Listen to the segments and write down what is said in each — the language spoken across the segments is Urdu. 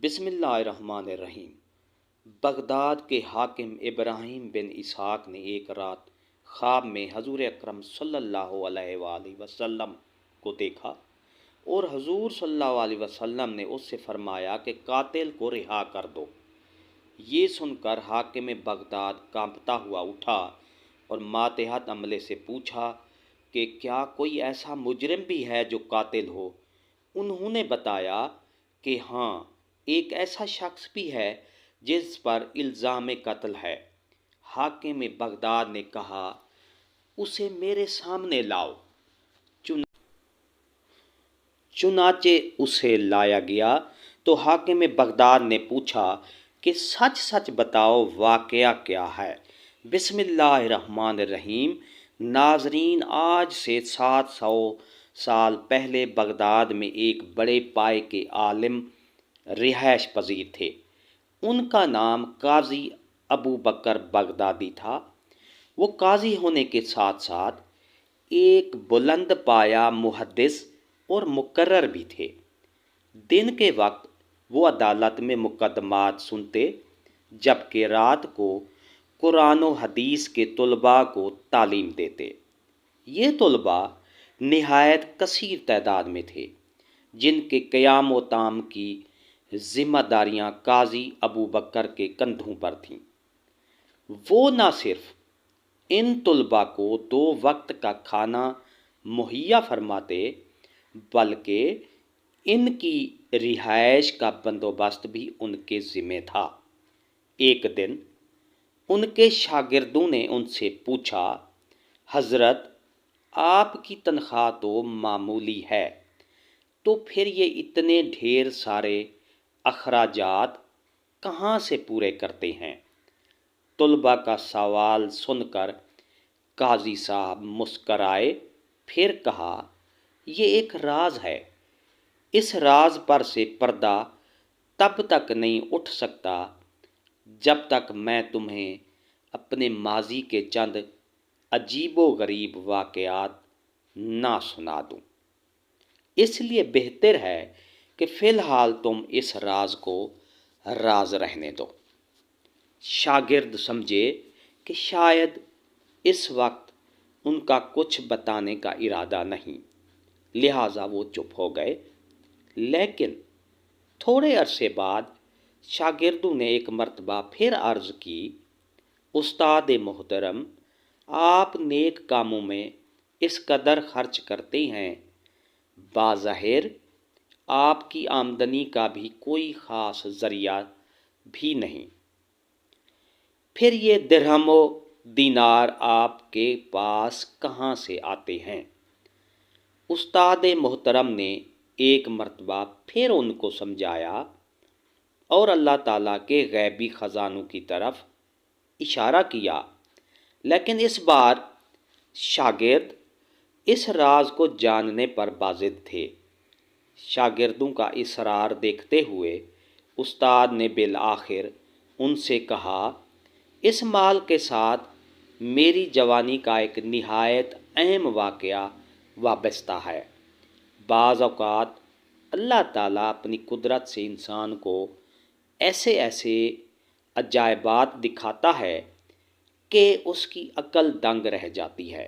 بسم اللہ الرحمن الرحیم۔ بغداد کے حاکم ابراہیم بن اسحاق نے ایک رات خواب میں حضور اکرم صلی اللہ علیہ وآلہ وسلم کو دیکھا اور حضور صلی اللہ علیہ وسلم نے اس سے فرمایا کہ قاتل کو رہا کر دو۔ یہ سن کر حاکم بغداد کانپتا ہوا اٹھا اور ماتحت عملے سے پوچھا کہ کیا کوئی ایسا مجرم بھی ہے جو قاتل ہو؟ انہوں نے بتایا کہ ہاں، ایک ایسا شخص بھی ہے جس پر الزام قتل ہے۔ حاکم بغداد نے کہا، اسے میرے سامنے لاؤ۔ چنانچہ اسے لایا گیا تو حاکم بغداد نے پوچھا کہ سچ سچ بتاؤ، واقعہ کیا ہے؟ بسم اللہ الرحمن الرحیم۔ ناظرین، آج سے 700 سال پہلے بغداد میں ایک بڑے پائے کے عالم رہائش پذیر تھے۔ ان کا نام قاضی ابو بکر بغدادی تھا۔ وہ قاضی ہونے کے ساتھ ساتھ ایک بلند پایہ محدث اور مقرر بھی تھے۔ دن کے وقت وہ عدالت میں مقدمات سنتے، جبکہ رات کو قرآن و حدیث کے طلباء کو تعلیم دیتے۔ یہ طلباء نہایت کثیر تعداد میں تھے، جن کے قیام و طعام کی ذمہ داریاں قاضی ابو بکر کے کندھوں پر تھیں۔ وہ نہ صرف ان طلباء کو 2 وقت کا کھانا مہیا فرماتے، بلکہ ان کی رہائش کا بندوبست بھی ان کے ذمہ تھا۔ ایک دن ان کے شاگردوں نے ان سے پوچھا، حضرت، آپ کی تنخواہ تو معمولی ہے، تو پھر یہ اتنے ڈھیر سارے اخراجات کہاں سے پورے کرتے ہیں؟ طلباء کا سوال سن کر قاضی صاحب مسکرائے، پھر کہا، یہ ایک راز ہے۔ اس راز پر سے پردہ تب تک نہیں اٹھ سکتا جب تک میں تمہیں اپنے ماضی کے چند عجیب و غریب واقعات نہ سنا دوں۔ اس لیے بہتر ہے کہ فی الحال تم اس راز کو راز رہنے دو۔ شاگرد سمجھے کہ شاید اس وقت ان کا کچھ بتانے کا ارادہ نہیں، لہٰذا وہ چپ ہو گئے۔ لیکن تھوڑے عرصے بعد شاگردوں نے ایک مرتبہ پھر عرض کی، استاد محترم، آپ نیک کاموں میں اس قدر خرچ کرتے ہیں، بظاہر آپ کی آمدنی کا بھی کوئی خاص ذریعہ بھی نہیں، پھر یہ درہم و دینار آپ کے پاس کہاں سے آتے ہیں؟ استاد محترم نے ایک مرتبہ پھر ان کو سمجھایا اور اللہ تعالیٰ کے غیبی خزانوں کی طرف اشارہ کیا، لیکن اس بار شاگرد اس راز کو جاننے پر بازد تھے۔ شاگردوں کا اصرار دیکھتے ہوئے استاد نے بالآخر ان سے کہا، اس مال کے ساتھ میری جوانی کا ایک نہایت اہم واقعہ وابستہ ہے۔ بعض اوقات اللہ تعالیٰ اپنی قدرت سے انسان کو ایسے عجائبات دکھاتا ہے کہ اس کی عقل دنگ رہ جاتی ہے۔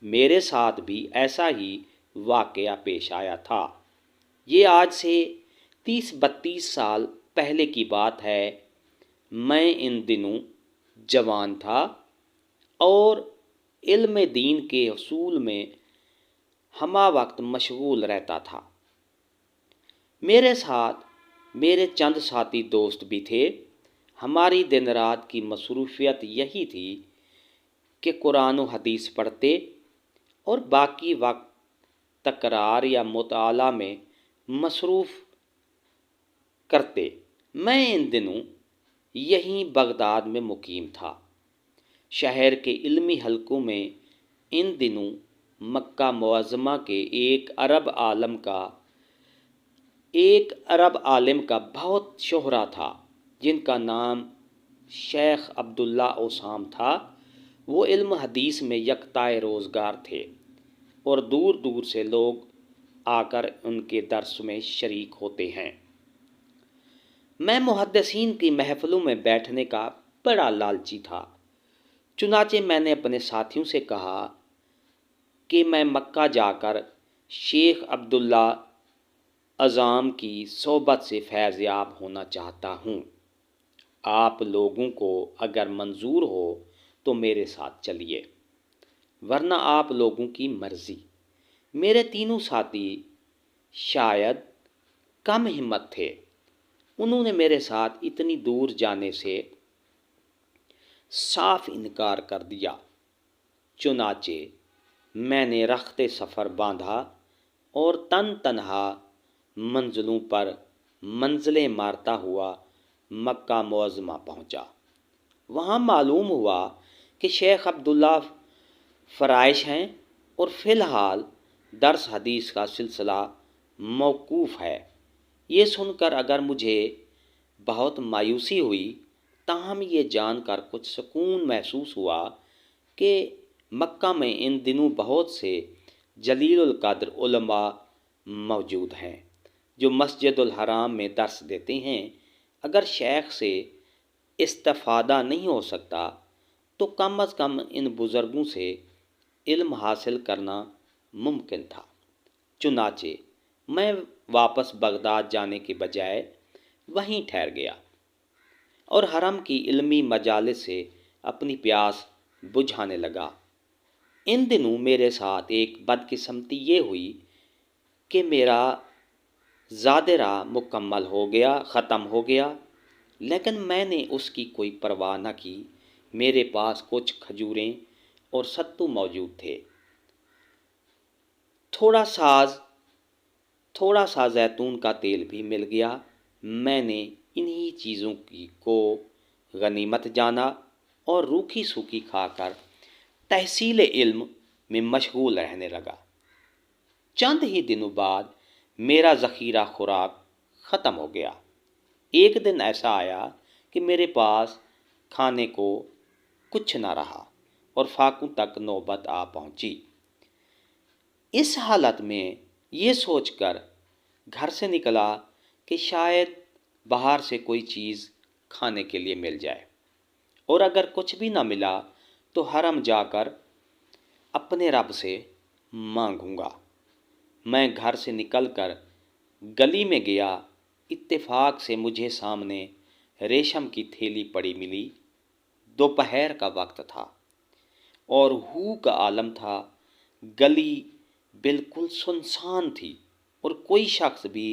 میرے ساتھ بھی ایسا ہی واقعہ پیش آیا تھا۔ یہ آج سے 30-32 سال پہلے کی بات ہے۔ میں ان دنوں جوان تھا اور علم دین کے حصول میں ہمہ وقت مشغول رہتا تھا۔ میرے ساتھ میرے چند ساتھی دوست بھی تھے۔ ہماری دن رات کی مصروفیت یہی تھی کہ قرآن و حدیث پڑھتے اور باقی وقت تکرار یا مطالعہ میں مصروف کرتے۔ میں ان دنوں یہیں بغداد میں مقیم تھا۔ شہر کے علمی حلقوں میں ان دنوں مکہ معظمہ کے ایک عرب عالم کا بہت شہرہ تھا، جن کا نام شیخ عبداللہ اوسام تھا۔ وہ علم حدیث میں یکتائے روزگار تھے اور دور دور سے لوگ آ کر ان کے درس میں شریک ہوتے ہیں۔ میں محدثین کی محفلوں میں بیٹھنے کا بڑا لالچی تھا، چنانچہ میں نے اپنے ساتھیوں سے کہا کہ میں مکہ جا کر شیخ عبداللہ اعظم کی صحبت سے فیض یاب ہونا چاہتا ہوں۔ آپ لوگوں کو اگر منظور ہو تو میرے ساتھ چلیے، ورنہ آپ لوگوں کی مرضی۔ میرے تینوں ساتھی شاید کم ہمت تھے، انہوں نے میرے ساتھ اتنی دور جانے سے صاف انکار کر دیا۔ چنانچہ میں نے رخت سفر باندھا اور تنہا منزلوں پر منزلیں مارتا ہوا مکہ معظمہ پہنچا۔ وہاں معلوم ہوا کہ شیخ عبداللہ فرائش ہیں اور فی الحال درس حدیث کا سلسلہ موقوف ہے۔ یہ سن کر اگر مجھے بہت مایوسی ہوئی، تاہم یہ جان کر کچھ سکون محسوس ہوا کہ مکہ میں ان دنوں بہت سے جلیل القدر علماء موجود ہیں جو مسجد الحرام میں درس دیتے ہیں۔ اگر شیخ سے استفادہ نہیں ہو سکتا تو کم از کم ان بزرگوں سے علم حاصل کرنا ممکن تھا۔ چنانچہ میں واپس بغداد جانے کے بجائے وہیں ٹھہر گیا اور حرم کی علمی مجالس سے اپنی پیاس بجھانے لگا۔ ان دنوں میرے ساتھ ایک بدقسمتی یہ ہوئی کہ میرا زادرہ مکمل ختم ہو گیا، لیکن میں نے اس کی کوئی پرواہ نہ کی۔ میرے پاس کچھ کھجوریں اور ستو موجود تھے، تھوڑا سا زیتون کا تیل بھی مل گیا۔ میں نے انہی چیزوں کو غنیمت جانا اور روکھی سوکھی کھا کر تحصیل علم میں مشغول رہنے لگا۔ چند ہی دنوں بعد میرا ذخیرہ خوراک ختم ہو گیا۔ ایک دن ایسا آیا کہ میرے پاس کھانے کو کچھ نہ رہا اور فاقوں تک نوبت آ پہنچی۔ اس حالت میں یہ سوچ کر گھر سے نکلا کہ شاید باہر سے کوئی چیز کھانے کے لیے مل جائے، اور اگر کچھ بھی نہ ملا تو حرم جا کر اپنے رب سے مانگوں گا۔ میں گھر سے نکل کر گلی میں گیا، اتفاق سے مجھے سامنے ریشم کی تھیلی پڑی ملی۔ دوپہر کا وقت تھا اور ہو کا عالم تھا۔ گلی بالکل سنسان تھی اور کوئی شخص بھی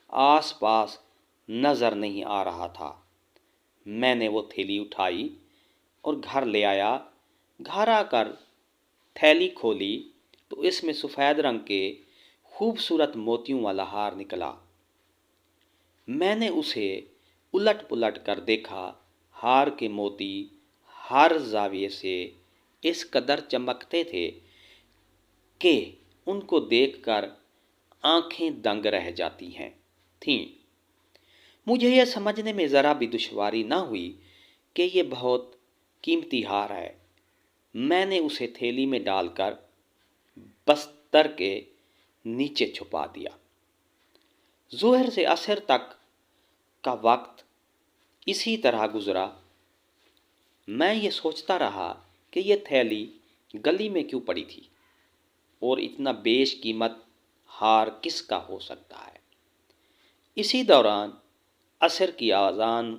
آس پاس نظر نہیں آ رہا تھا۔ میں نے وہ تھیلی اٹھائی اور گھر لے آیا۔ گھر آ کر تھیلی کھولی تو اس میں سفید رنگ کے خوبصورت موتیوں والا ہار نکلا۔ میں نے اسے الٹ پلٹ کر دیکھا۔ ہار کے موتی ہر زاویے سے اس قدر چمکتے تھے کہ ان کو دیکھ کر آنکھیں دنگ رہ جاتی تھیں۔ مجھے یہ سمجھنے میں ذرا بھی دشواری نہ ہوئی کہ یہ بہت قیمتی ہار ہے۔ میں نے اسے تھیلی میں ڈال کر بستر کے نیچے چھپا دیا۔ ظہر سے عصر تک کا وقت اسی طرح گزرا۔ میں یہ سوچتا رہا کہ یہ تھیلی گلی میں کیوں پڑی تھی اور اتنا بیش قیمت ہار کس کا ہو سکتا ہے۔ اسی دوران عصر کی اذان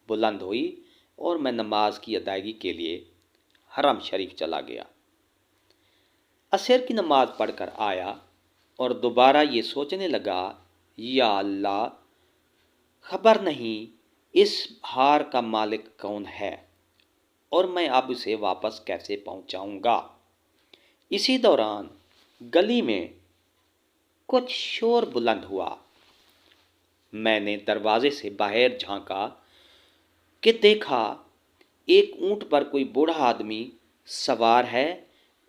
بلند ہوئی اور میں نماز کی ادائیگی کے لیے حرم شریف چلا گیا۔ عصر کی نماز پڑھ کر آیا اور دوبارہ یہ سوچنے لگا، یا اللہ، خبر نہیں اس ہار کا مالک کون ہے اور میں اب اسے واپس کیسے پہنچاؤں گا۔ اسی دوران گلی میں کچھ شور بلند ہوا۔ میں نے دروازے سے باہر جھانکا کہ دیکھا ایک اونٹ پر کوئی بوڑھا آدمی سوار ہے۔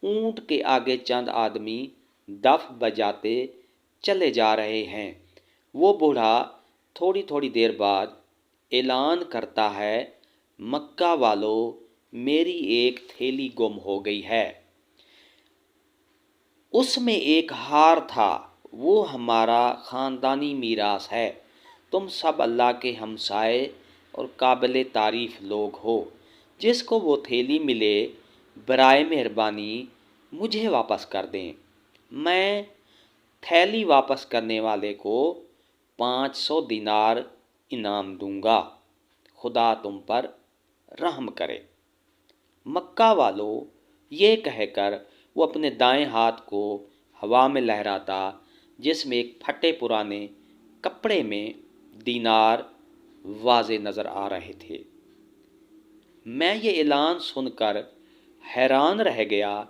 اونٹ کے آگے چند آدمی دف بجاتے چلے جا رہے ہیں۔ وہ بوڑھا تھوڑی دیر بعد اعلان کرتا ہے، مکہ والو، میری ایک تھیلی گم ہو گئی ہے۔ اس میں ایک ہار تھا، وہ ہمارا خاندانی میراث ہے، تم سب اللہ کے ہمسائے اور قابل تعریف لوگ ہو۔ جس کو وہ تھیلی ملے برائے مہربانی مجھے واپس کر دیں۔ میں تھیلی واپس کرنے والے کو 500 دینار انعام دوں گا۔ خدا تم پر رحم کرے۔ مکہ والو، یہ کہہ کر وہ اپنے دائیں ہاتھ کو ہوا میں لہراتا جس میں ایک پھٹے پرانے کپڑے میں دینار واضح نظر آ رہے تھے۔ میں یہ اعلان سن کر حیران رہ گیا۔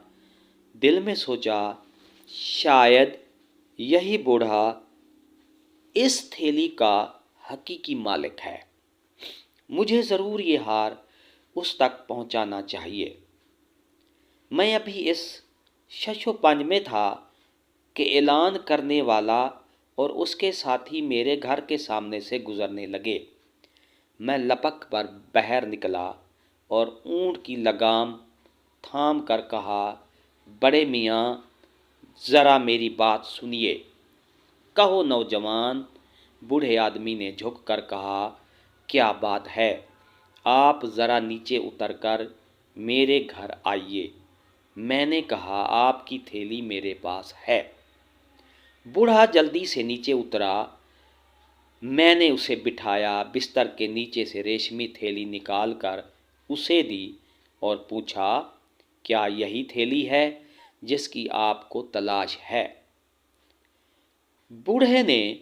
دل میں سوچا شاید یہی بوڑھا اس تھیلی کا حقیقی مالک ہے۔ مجھے ضرور یہ ہار اس تک پہنچانا چاہیے۔ میں ابھی اس شش و پنج میں تھا کہ اعلان کرنے والا اور اس کے ساتھی میرے گھر کے سامنے سے گزرنے لگے۔ میں لپک پر باہر نکلا اور اونٹ کی لگام تھام کر کہا، بڑے میاں ذرا میری بات سنیے۔ کہو نوجوان، بوڑھے آدمی نے جھک کر کہا، کیا بات ہے؟ آپ ذرا نیچے اتر کر میرے گھر آئیے۔ میں نے کہا، آپ کی تھیلی میرے پاس ہے۔ بوڑھا جلدی سے نیچے اترا۔ میں نے اسے بٹھایا، بستر کے نیچے سے ریشمی تھیلی نکال کر اسے دی اور پوچھا، کیا یہی تھیلی ہے جس کی آپ کو تلاش ہے؟ بوڑھے نے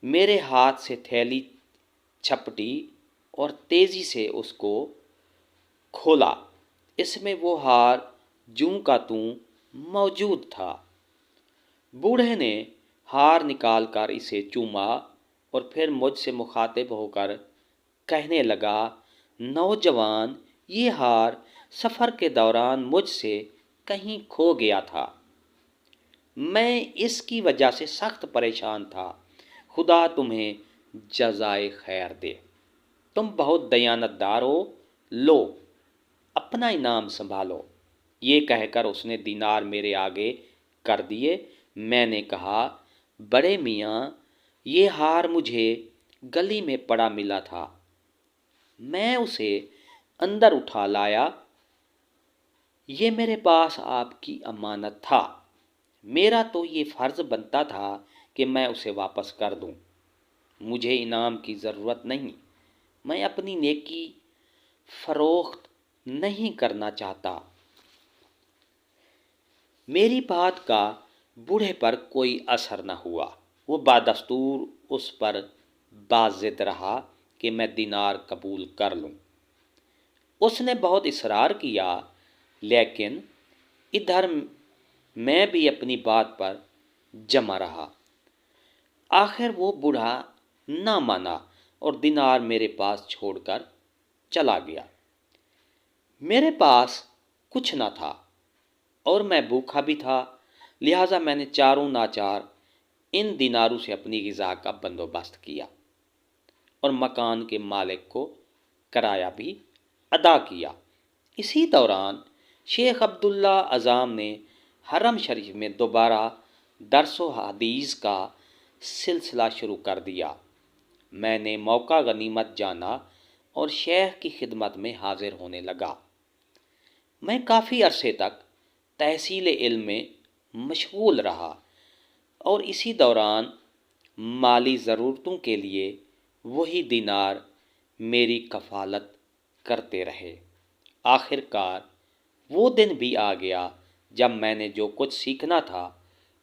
میرے ہاتھ سے تھیلی چھپٹی اور تیزی سے اس کو کھولا۔ اس میں وہ ہار جوں کا توں موجود تھا۔ بوڑھے نے ہار نکال کر اسے چوما اور پھر مجھ سے مخاطب ہو کر کہنے لگا، نوجوان، یہ ہار سفر کے دوران مجھ سے کہیں کھو گیا تھا۔ میں اس کی وجہ سے سخت پریشان تھا۔ خدا تمہیں جزائے خیر دے۔ تم بہت دیانت دار ہو، لو اپنا انعام سنبھالو۔ یہ کہہ کر اس نے دینار میرے آگے کر دیے۔ میں نے کہا، بڑے میاں، یہ ہار مجھے گلی میں پڑا ملا تھا۔ میں اسے اندر اٹھا لایا۔ یہ میرے پاس آپ کی امانت تھا۔ میرا تو یہ فرض بنتا تھا کہ میں اسے واپس کر دوں۔ مجھے انعام کی ضرورت نہیں۔ میں اپنی نیکی فروخت نہیں کرنا چاہتا۔ میری بات کا بوڑھے پر کوئی اثر نہ ہوا۔ وہ بدستور اس پر باضد رہا کہ میں دینار قبول کر لوں۔ اس نے بہت اصرار کیا، لیکن ادھر میں بھی اپنی بات پر جمع رہا۔ آخر وہ بوڑھا نہ مانا اور دینار میرے پاس چھوڑ کر چلا گیا۔ میرے پاس کچھ نہ تھا اور میں بھوکا بھی تھا، لہٰذا میں نے چاروں ناچار ان دیناروں سے اپنی غذا کا بندوبست کیا اور مکان کے مالک کو کرایہ بھی ادا کیا۔ اسی دوران شیخ عبداللہ اعظم نے حرم شریف میں دوبارہ درس و حدیث کا سلسلہ شروع کر دیا۔ میں نے موقع غنیمت جانا اور شیخ کی خدمت میں حاضر ہونے لگا۔ میں کافی عرصے تک تحصیل علم میں مشغول رہا اور اسی دوران مالی ضرورتوں کے لیے وہی دینار میری کفالت کرتے رہے۔ آخر کار وہ دن بھی آ گیا جب میں نے جو کچھ سیکھنا تھا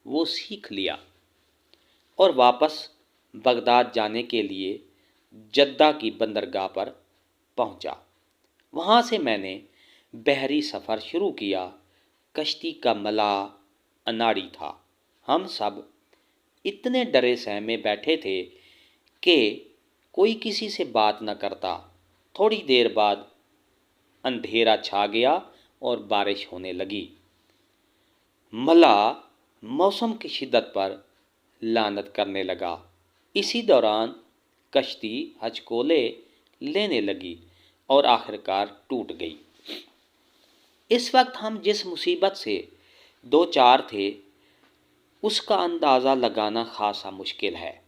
وہ سیکھ لیا اور واپس بغداد جانے کے لیے جدہ کی بندرگاہ پر پہنچا۔ وہاں سے میں نے بحری سفر شروع کیا۔ کشتی کا ملاح اناڑی تھا۔ ہم سب اتنے ڈرے سہمے بیٹھے تھے کہ کوئی کسی سے بات نہ کرتا۔ تھوڑی دیر بعد اندھیرا چھا گیا اور بارش ہونے لگی۔ ملاح موسم کی شدت پر لعنت کرنے لگا۔ اسی دوران کشتی ہچکولے لینے لگی اور آخرکار ٹوٹ گئی۔ اس وقت ہم جس مصیبت سے دو چار تھے اس کا اندازہ لگانا خاصا مشکل ہے۔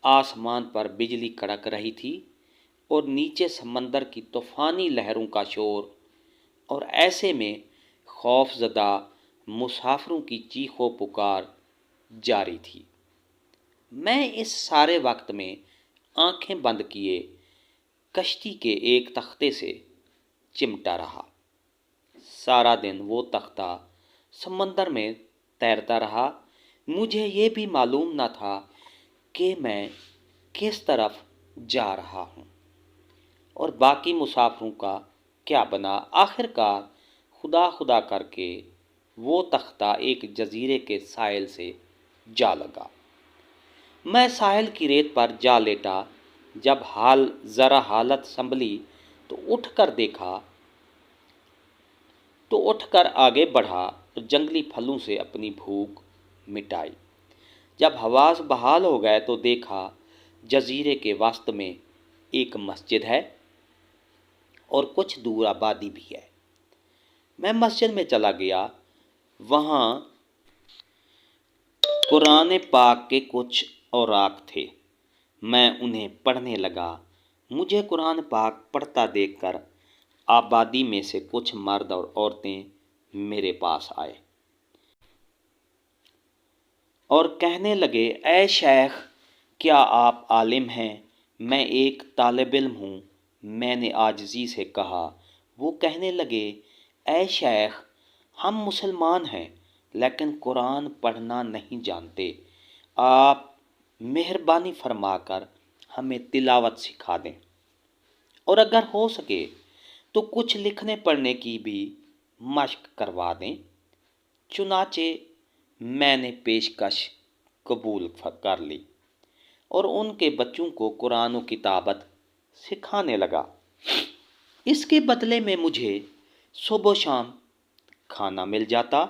آسمان پر بجلی کڑک رہی تھی اور نیچے سمندر کی طوفانی لہروں کا شور، اور ایسے میں خوف زدہ مسافروں کی چیخ و پکار جاری تھی۔ میں اس سارے وقت میں آنکھیں بند کیے کشتی کے ایک تختے سے چمٹا رہا۔ سارا دن وہ تختہ سمندر میں تیرتا رہا۔ مجھے یہ بھی معلوم نہ تھا کہ میں کس طرف جا رہا ہوں اور باقی مسافروں کا کیا بنا۔ آخر کار خدا خدا کر کے وہ تختہ ایک جزیرے کے ساحل سے جا لگا۔ میں ساحل کی ریت پر جا لیٹا۔ جب ذرا حالت سنبھلی تو اٹھ کر آگے بڑھا اور جنگلی پھلوں سے اپنی بھوک مٹائی۔ جب حواس بحال ہو گئے تو دیکھا جزیرے کے وسط میں ایک مسجد ہے اور کچھ دور آبادی بھی ہے۔ میں مسجد میں چلا گیا۔ وہاں قرآن پاک کے کچھ اوراق تھے۔ میں انہیں پڑھنے لگا۔ مجھے قرآن پاک پڑھتا دیکھ کر آبادی میں سے کچھ مرد اور عورتیں میرے پاس آئے اور کہنے لگے، اے شیخ، کیا آپ عالم ہیں؟ میں ایک طالب علم ہوں، میں نے عاجزی سے کہا۔ وہ کہنے لگے، اے شیخ، ہم مسلمان ہیں لیکن قرآن پڑھنا نہیں جانتے، آپ مہربانی فرما کر ہمیں تلاوت سکھا دیں اور اگر ہو سکے تو کچھ لکھنے پڑھنے کی بھی مشق کروا دیں۔ چنانچہ میں نے پیشکش قبول کر لی اور ان کے بچوں کو قرآن و کتابت سکھانے لگا۔ اس کے بدلے میں مجھے صبح و شام کھانا مل جاتا۔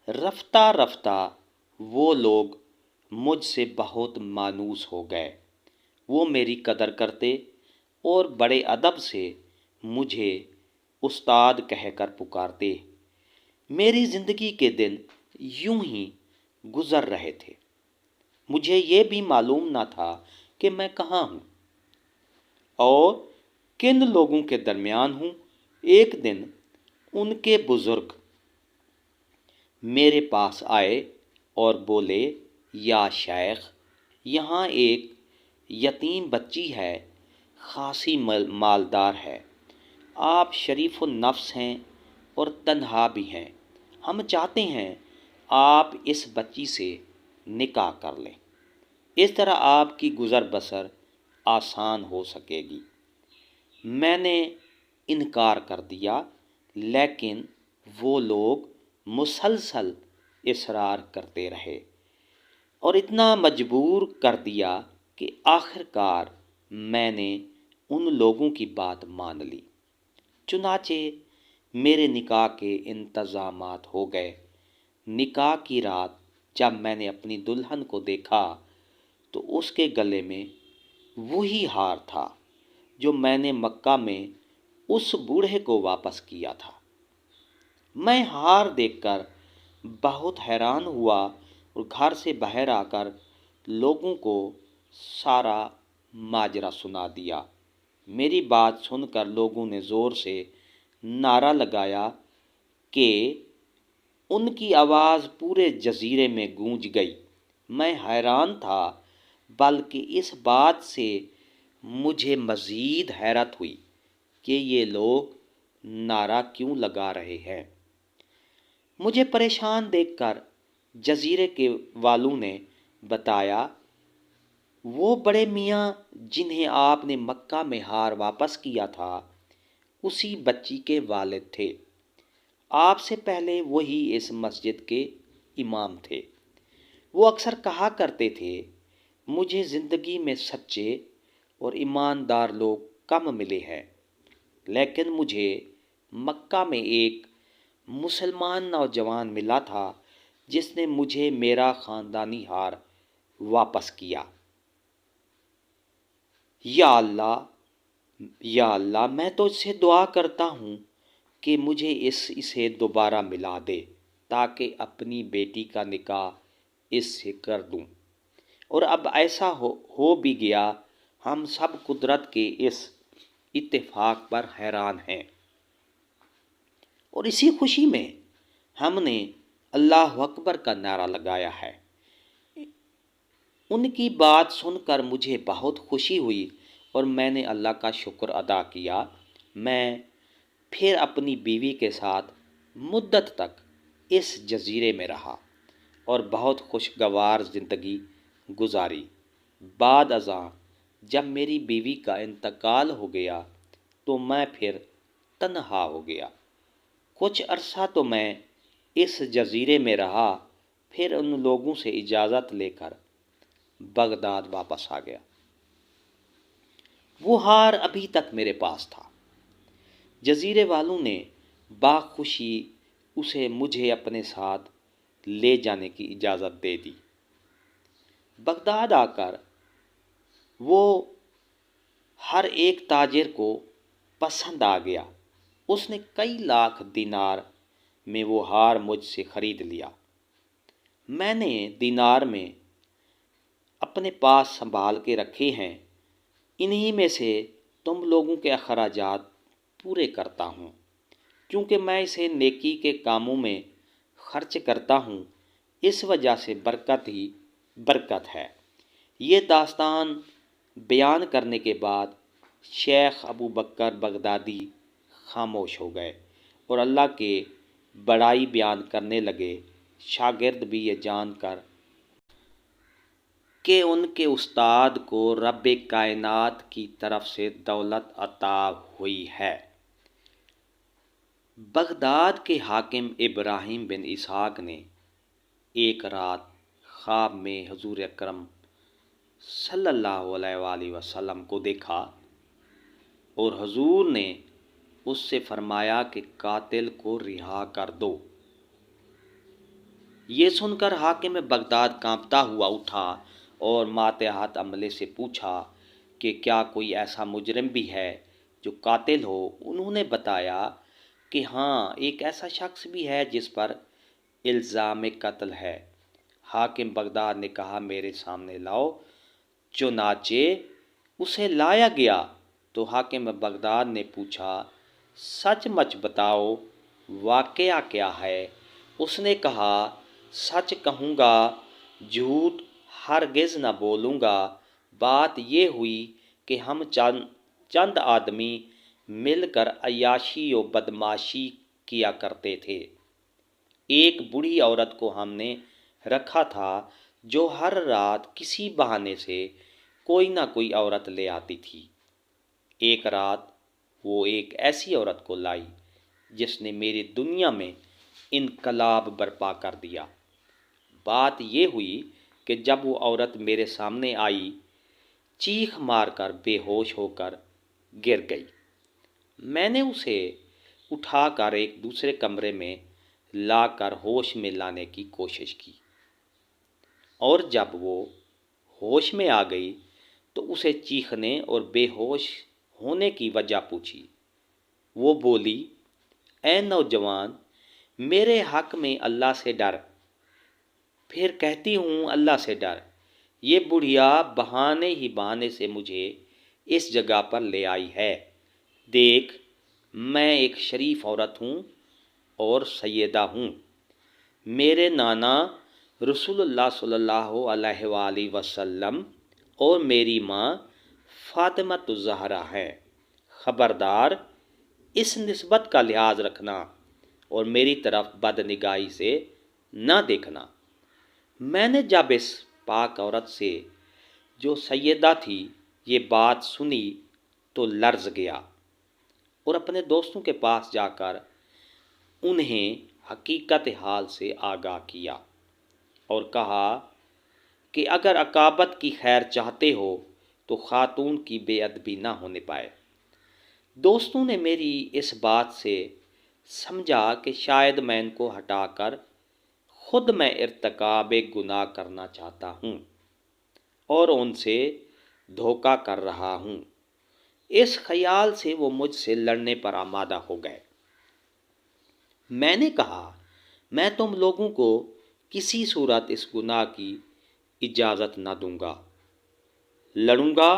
رفتہ رفتہ وہ لوگ مجھ سے بہت مانوس ہو گئے۔ وہ میری قدر کرتے اور بڑے ادب سے مجھے استاد کہہ کر پکارتے۔ میری زندگی کے دن یوں ہی گزر رہے تھے۔ مجھے یہ بھی معلوم نہ تھا کہ میں کہاں ہوں اور کن لوگوں کے درمیان ہوں۔ ایک دن ان کے بزرگ میرے پاس آئے اور بولے، یا شیخ، یہاں ایک یتیم بچی ہے، خاصی مالدار ہے۔ آپ شریف النفس ہیں اور تنہا بھی ہیں۔ ہم چاہتے ہیں آپ اس بچی سے نکاح کر لیں، اس طرح آپ کی گزر بسر آسان ہو سکے گی۔ میں نے انکار کر دیا، لیکن وہ لوگ مسلسل اصرار کرتے رہے اور اتنا مجبور کر دیا کہ آخر کار میں نے ان لوگوں کی بات مان لی۔ چنانچہ میرے نکاح کے انتظامات ہو گئے۔ نکاح کی رات جب میں نے اپنی دلہن کو دیکھا تو اس کے گلے میں وہی ہار تھا جو میں نے مکہ میں اس بوڑھے کو واپس کیا تھا۔ میں ہار دیکھ کر بہت حیران ہوا اور گھر سے باہر آ کر لوگوں کو سارا ماجرا سنا دیا۔ میری بات سن کر لوگوں نے زور سے نعرہ لگایا کہ ان کی آواز پورے جزیرے میں گونج گئی۔ میں حیران تھا، بلکہ اس بات سے مجھے مزید حیرت ہوئی کہ یہ لوگ نعرہ کیوں لگا رہے ہیں۔ مجھے پریشان دیکھ کر جزیرے کے والوں نے بتایا، وہ بڑے میاں جنہیں آپ نے مکہ میں ہار واپس کیا تھا اسی بچی کے والد تھے۔ آپ سے پہلے وہی اس مسجد کے امام تھے۔ وہ اکثر کہا کرتے تھے، مجھے زندگی میں سچے اور ایماندار لوگ کم ملے ہیں، لیکن مجھے مکہ میں ایک مسلمان نوجوان ملا تھا جس نے مجھے میرا خاندانی ہار واپس کیا۔ یا اللہ، میں تو اس سے دعا کرتا ہوں کہ مجھے اسے دوبارہ ملا دے تاکہ اپنی بیٹی کا نکاح اس سے کر دوں اور اب ایسا ہو بھی گیا، ہم سب قدرت کے اس اتفاق پر حیران ہیں، اور اسی خوشی میں ہم نے اللہ اکبر کا نعرہ لگایا ہے۔ ان کی بات سن کر مجھے بہت خوشی ہوئی اور میں نے اللہ کا شکر ادا کیا۔ میں پھر اپنی بیوی کے ساتھ مدت تک اس جزیرے میں رہا اور بہت خوشگوار زندگی گزاری۔ بعد ازاں جب میری بیوی کا انتقال ہو گیا تو میں پھر تنہا ہو گیا۔ کچھ عرصہ تو میں اس جزیرے میں رہا، پھر ان لوگوں سے اجازت لے کر بغداد واپس آ گیا۔ وہ ہار ابھی تک میرے پاس تھا۔ جزیرے والوں نے باخوشی اسے مجھے اپنے ساتھ لے جانے کی اجازت دے دی۔ بغداد آ کر وہ ہر ایک تاجر کو پسند آ گیا۔ اس نے کئی لاکھ دینار میں وہ ہار مجھ سے خرید لیا۔ میں نے دینار میں اپنے پاس سنبھال کے رکھے ہیں، انہی میں سے تم لوگوں کے اخراجات پورے کرتا ہوں، کیونکہ میں اسے نیکی کے کاموں میں خرچ کرتا ہوں، اس وجہ سے برکت ہی برکت ہے۔ یہ داستان بیان کرنے کے بعد شیخ ابو بکر بغدادی خاموش ہو گئے اور اللہ کے بڑائی بیان کرنے لگے۔ شاگرد بھی یہ جان کر کہ ان کے استاد کو رب کائنات کی طرف سے دولت عطا ہوئی ہے، بغداد کے حاکم ابراہیم بن اسحاق نے ایک رات خواب میں حضور اکرم صلی اللہ علیہ وآلہ وسلم کو دیکھا اور حضور نے اس سے فرمایا کہ قاتل کو رہا کر دو۔ یہ سن کر حاکم بغداد کانپتا ہوا اٹھا اور ماتحت عملے سے پوچھا کہ کیا کوئی ایسا مجرم بھی ہے جو قاتل ہو؟ انہوں نے بتایا کہ ہاں، ایک ایسا شخص بھی ہے جس پر الزام قتل ہے۔ حاکم بغداد نے کہا میرے سامنے لاؤ۔ چنانچہ اسے لایا گیا تو حاکم بغداد نے پوچھا سچ مچ بتاؤ واقعہ کیا ہے؟ اس نے کہا سچ کہوں گا، جھوٹ ہرگز نہ بولوں گا۔ بات یہ ہوئی کہ ہم چند آدمی مل کر عیاشی و بدماشی کیا کرتے تھے۔ ایک بوڑھی عورت کو ہم نے رکھا تھا جو ہر رات کسی بہانے سے کوئی نہ کوئی عورت لے آتی تھی۔ ایک رات وہ ایک ایسی عورت کو لائی جس نے میری دنیا میں انقلاب برپا کر دیا۔ بات یہ ہوئی کہ جب وہ عورت میرے سامنے آئی، چیخ مار کر بے ہوش ہو کر گر گئی۔ میں نے اسے اٹھا کر ایک دوسرے کمرے میں لا کر ہوش میں لانے کی کوشش کی، اور جب وہ ہوش میں آ گئی تو اسے چیخنے اور بے ہوش ہونے کی وجہ پوچھی۔ وہ بولی اے نوجوان، میرے حق میں اللہ سے ڈر۔ پھر کہتی ہوں اللہ سے ڈر۔ یہ بڑھیا بہانے ہی بہانے سے مجھے اس جگہ پر لے آئی ہے۔ دیکھ، میں ایک شریف عورت ہوں اور سیدہ ہوں۔ میرے نانا رسول اللہ صلی اللہ علیہ وآلہ وسلم اور میری ماں فاطمہ الزہرا ہیں۔ خبردار، اس نسبت کا لحاظ رکھنا اور میری طرف بد نگاہی سے نہ دیکھنا۔ میں نے جب اس پاک عورت سے جو سیدہ تھی یہ بات سنی تو لرز گیا اور اپنے دوستوں کے پاس جا کر انہیں حقیقت حال سے آگاہ کیا اور کہا کہ اگر عاقبت کی خیر چاہتے ہو تو خاتون کی بے ادبی نہ ہونے پائے۔ دوستوں نے میری اس بات سے سمجھا کہ شاید میں ان کو ہٹا کر خود میں ارتکاب گناہ کرنا چاہتا ہوں اور ان سے دھوکہ کر رہا ہوں۔ اس خیال سے وہ مجھ سے لڑنے پر آمادہ ہو گئے۔ میں نے کہا میں تم لوگوں کو کسی صورت اس گناہ کی اجازت نہ دوں گا، لڑوں گا،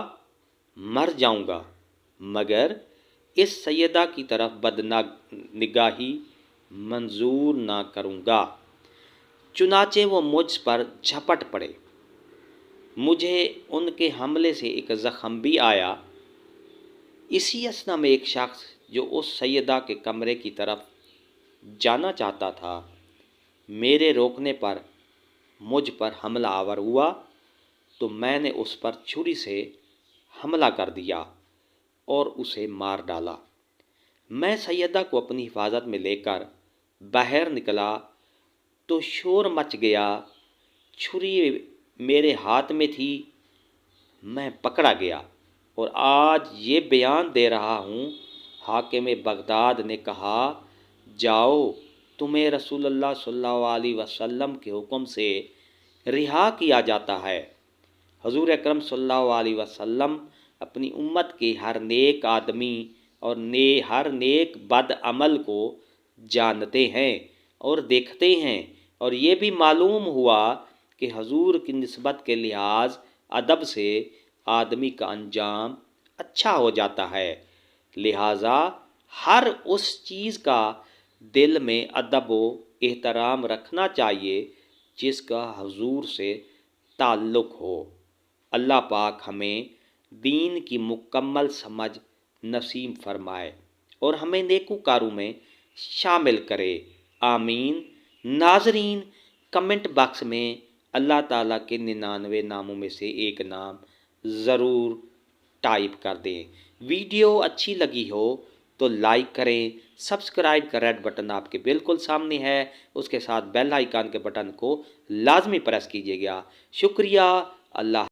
مر جاؤں گا، مگر اس سیدہ کی طرف نگاہی منظور نہ کروں گا۔ چنانچہ وہ مجھ پر جھپٹ پڑے۔ مجھے ان کے حملے سے ایک زخم بھی آیا۔ اسی اثنا میں ایک شخص جو اس سیدہ کے کمرے کی طرف جانا چاہتا تھا، میرے روکنے پر مجھ پر حملہ آور ہوا، تو میں نے اس پر چھری سے حملہ کر دیا اور اسے مار ڈالا۔ میں سیدہ کو اپنی حفاظت میں لے کر باہر نکلا تو شور مچ گیا۔ چھری میرے ہاتھ میں تھی، میں پکڑا گیا اور آج یہ بیان دے رہا ہوں۔ حاکم بغداد نے کہا، جاؤ، تمہیں رسول اللہ صلی اللہ علیہ وسلم کے حکم سے رہا کیا جاتا ہے۔ حضور اکرم صلی اللہ علیہ وسلم اپنی امت کے ہر نیک آدمی اور ہر نیک بد عمل کو جانتے ہیں اور دیکھتے ہیں، اور یہ بھی معلوم ہوا کہ حضور کی نسبت کے لحاظ ادب سے آدمی کا انجام اچھا ہو جاتا ہے۔ لہٰذا ہر اس چیز کا دل میں ادب و احترام رکھنا چاہیے جس کا حضور سے تعلق ہو۔ اللہ پاک ہمیں دین کی مکمل سمجھ نصیب فرمائے اور ہمیں نیکوکاروں میں شامل کرے، آمین۔ ناظرین، کمنٹ باکس میں اللہ تعالیٰ کے 99 ناموں میں سے ایک نام ضرور ٹائپ کر دیں۔ ویڈیو اچھی لگی ہو تو لائک کریں، سبسکرائب کا ریڈ بٹن آپ کے بالکل سامنے ہے، اس کے ساتھ بیل آئیکن کے بٹن کو لازمی پریس کیجیے گا۔ شکریہ، اللہ